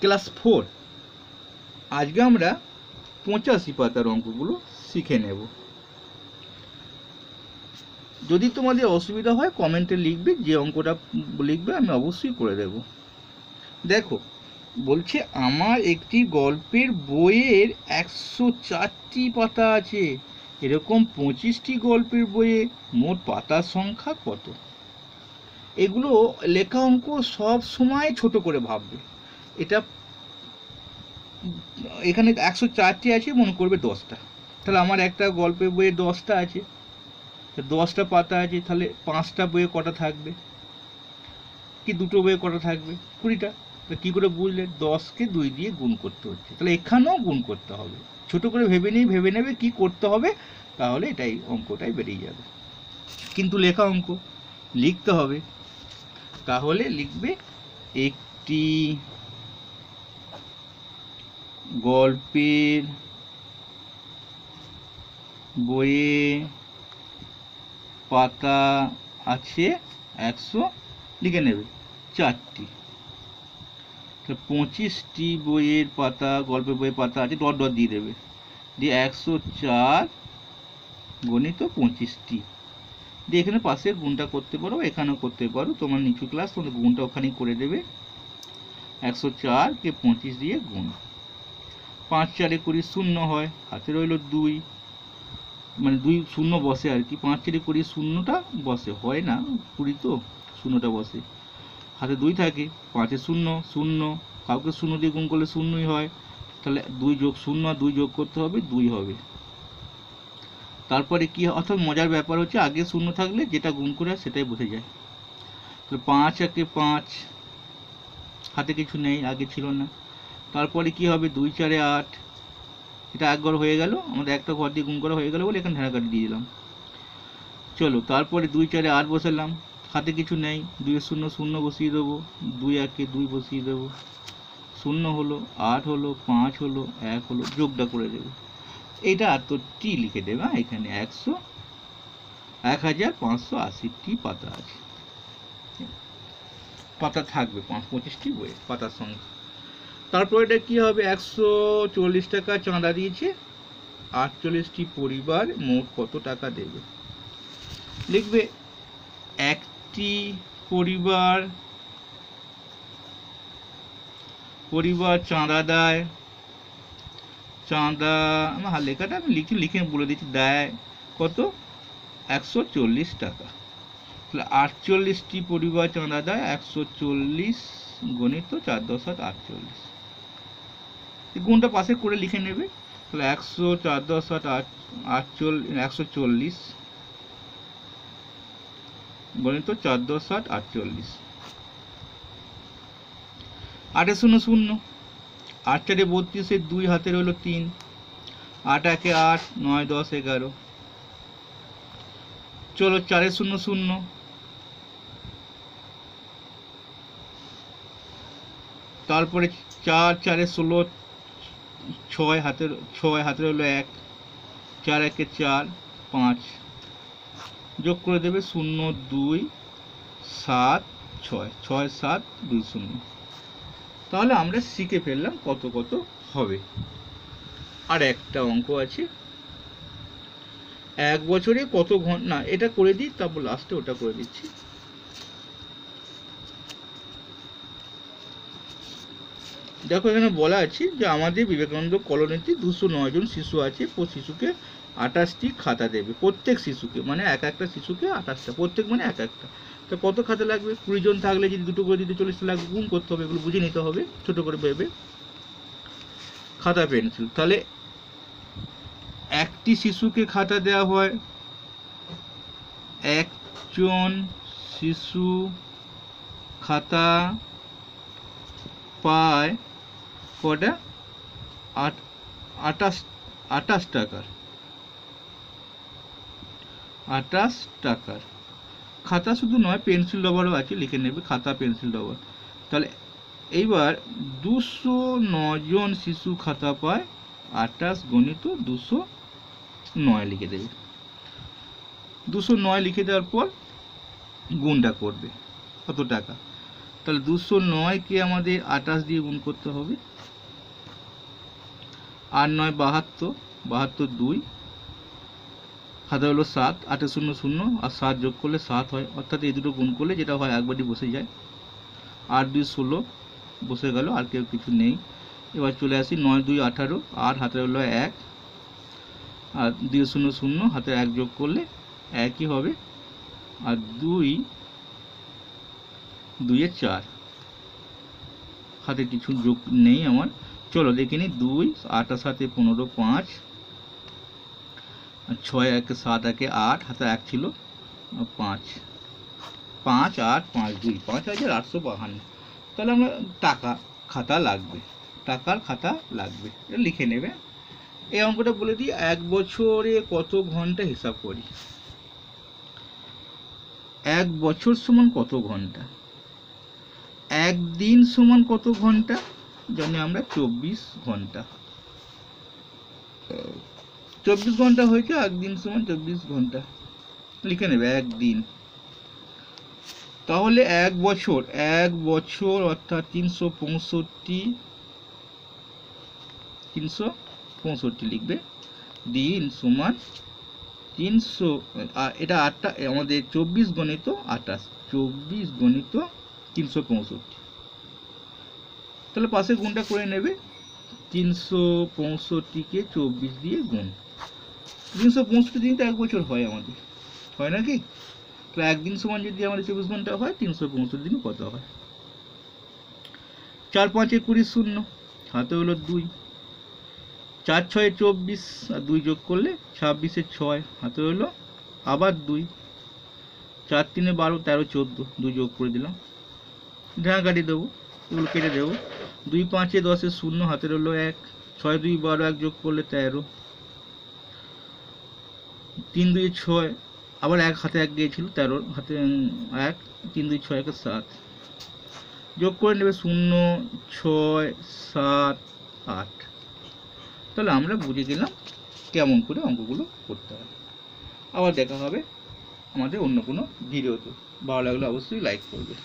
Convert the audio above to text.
Class 4। আজকে আমরা 85 পাতার অঙ্কগুলো শিখে নেব। যদি তোমাদের অসুবিধা হয় কমেন্টে লিখবে, যে অঙ্কটা লিখবে আমি অবশ্যই করে দেব। দেখো বলছে আমার একটি গল্পের বইয়ের 104টি পাতা আছে, এরকম 25টি গল্পের বইয়ে মোট পাতার সংখ্যা কত? এগুলো লেখা অঙ্ক সব সময় ছোট করে ভাববে। এটা এখানে 104টি আছে, মনে করবে 10টা, তাহলে আমার একটা গল্পের বইয়ে 10টা আছে, 10টা পাতা আছে, তাহলে 5টা বইয়ে কটা থাকবে, কি দুটো বইয়ে কটা থাকবে? 20টা। কী করে বুঝলে? 10কে 2 দিয়ে গুণ করতে হচ্ছে, তাহলে এখানেও গুণ করতে হবে। ছোট করে ভেবে নেবে কি করতে হবে, তাহলে এটাই অঙ্কটাই বেরিয়ে যাবে। কিন্তু লেখা অঙ্ক লিখতে হবে, তাহলে লিখবে একটি গল্পের বইয়ে পাতা আছে 100, লিখে নেবে 4টি। 25টি বইয়ের পাতা, গল্পের বইয়ের পাতা আছে, ডট ডট দিয়ে দেবে, দিয়ে 104 গণিত 25টি দিয়ে এখানে পাশে গুণটা করতে পারো, এখানেও করতে পারো, তোমার নিচু ক্লাস, তোমাদের গুণটা ওখানেই করে দেবে। 104কে 25 দিয়ে গুণ, 5 4 20 শূন্য হয়, হাতে রইল 2, মানে 2 শূন্য বসে আর কি, 5 4 20 শূন্যটা বসে, হয় না 20 তো শূন্যটা বসে, হাতে 2 থাকে, 5 শূন্য শূন্য, কাউকে শূন্য দিয়ে গুণ করলে শূন্যই হয়, তাহলে 2 যোগ 0 আর 2 যোগ করতে হবে, 2 হবে। তারপরে কি, অর্থাৎ মজার ব্যাপার হচ্ছে আগে শূন্য থাকলে যেটা গুণ করে সেটাই বসে যায়। তাহলে 5 একে 5, হাতে কিছু নেই, আগে ছিল না। তারপরে কি হবে, 2 4 8, এটা এক ঘর হয়ে গেল, আমাদের একটা ঘর দিয়ে গুণ করা হয়ে গেল বলে এখানে ঢেড়াকাটি দিয়ে দিলাম। চলো তারপরে 2 4 8 বসালাম, হাতে কিছু নেই, 2 0 0 বসিয়ে দেবো, 2 1 2 বসিয়ে দেবো, 0 হলো, 8 হলো, 5 হলো, 1 হলো, যোগটা করে দেবে। এইটা এতটি লিখে দেবে। এখানে 1580টি পাতা আছে, পাতা থাকবে 25টি বইয়ে পাতার সংখ্যা। তারপর এটা কি হবে, 140 টাকা চাঁদা দিয়েছে, 48টি পরিবার মোট কত টাকা দেবে? লিখবে একটি পরিবার চাঁদা দেয়, চাঁদা আমার লেখাটা আমি লিখে বলে দিচ্ছি, দেয় কত, 140 টাকা। তাহলে 48টি পরিবার চাঁদা দেয়, 140 গণিত 4 10 7 48, গুণটা পাশে করে লিখে নেবে। তাহলে 100 4 10 7 140 গণিত 4 10 7 48, 8 0 0, 8 4 32, 2 হাতে রইল 3, 8 1 8, 9 10 11। চলো 4 0 0, তারপরে 4 4 16, 6 হাতে রইল 1, 4 1 4 5, যোগ করে দেবে 0 2 7 6, 6 7 2 0। তাহলে আমরা শিখে ফেললাম কত কত হবে। আর একটা অঙ্ক আছে, 1 বছরে কত ঘন্টা, না এটা করে দিই, তারপর লাস্টে ওটা করে দিচ্ছি। দেখো এখানে বলা আছে যে আমাদের বিবেকানন্দ কলোনিতে 209 জন শিশু আছে, শিশুকে 28টি খাতা দেবে, প্রত্যেক শিশুকে, মানে একটা শিশুকে 28টা, প্রত্যেক মানে একটা। তো কত খাতা লাগবে? 20 জন থাকলে যদি দুটো করে দিতে 40 লাগবে, গুণ করতে হবে, এগুলো বুঝে নিতে হবে ছোট করে ভেবে। খাতা পেন্সিল, তাহলে একটি শিশুকে খাতা দেওয়া হয়, একজন শিশু খাতা পায় কটা, 28 টাকার, 28 টাকার খাতা। শুধু নয়, পেন্সিল রবারও আছে, লিখে নেবে খাতা পেন্সিল রবার। তাহলে এইবার 209 জন শিশু খাতা পায়, 28 গণিত 209 লিখে দেবে। 209 লিখে দেওয়ার পর গুণটা করবে কত টাকা, তাহলে 209কে আমাদের 28 দিয়ে গুণ করতে হবে। 8 9 72, 72 2 হাতে হলো 7, 8 0 0 আর 7 যোগ করলে 7 হয়, অর্থাৎ এই দুটো গুণ করলে যেটা হয় একবারই বসে যায়। 8 2 16 বসে গেল, আর কেউ কিছু নেই। এবার চলে আসি 9 2 18, আর হাতে হলো 1 আর 2 0 0 হাতে 1 যোগ করলে একই হবে, আর 2 2 এ 4 হাতে কিছু যোগ নেই আমার। চলো দেখে নিই। 2 8 7 15 5, 6 1 7 1 8, হাতে 1 ছিল 5 5 8 5 2 5852। তাহলে আমরা টাকা খাতা লাগবে, টাকার খাতা লাগবে, এটা লিখে নেবে। এই অঙ্কটা বলে দিই, 1 বছরে কত ঘন্টা হিসাব করি। 1 বছর সমান কত ঘন্টা, 1 দিন সমান কত ঘন্টা, জানি আমরা 24 ঘন্টা। 24 ঘন্টা হয়েছে, 1 দিন সমান 24 ঘন্টা লিখে নেবে, 1 দিন। তাহলে 1 বছর, 1 বছর অর্থাৎ 365 লিখবে, দিন সমান 300, এটা 8টা আমাদের 24 গণিত 28, 24 গণিত 365। তাহলে পাশে গুণটা করে নেবে, 365কে 24 দিয়ে গুণ। 365 দিন তো 1 বছর হয় আমাদের, হয় নাকি? তাহলে 1 দিন সমান যদি আমাদের 24 ঘন্টা হয়, 365 দিন কত হয়? 4 5 20 0 হাতে হলো 2, 4 6 24 আর 2 যোগ করলে 26 6 হাতে হলো আবার 2, 4 3 12 13 14, 2 যোগ করে দিলাম, ঢাকা কাটি দেবো, এগুলো কেটে দেবো। 2 5 10 0 হাতের হলো 1, 6 2 12 1 যোগ করলে 13, 3 2 6 আবার 1 হাতে 1 গিয়েছিল, 13 হাতে 1, 3 2 6 1 7 যোগ করে নেবে 0 6 7 8। তাহলে আমরা বুঝে গেলাম কেমন করে অঙ্কগুলো করতে হয়। আবার দেখা হবে আমাদের অন্য কোনো ভিডিওতে। ভালো লাগলে অবশ্যই লাইক করবে।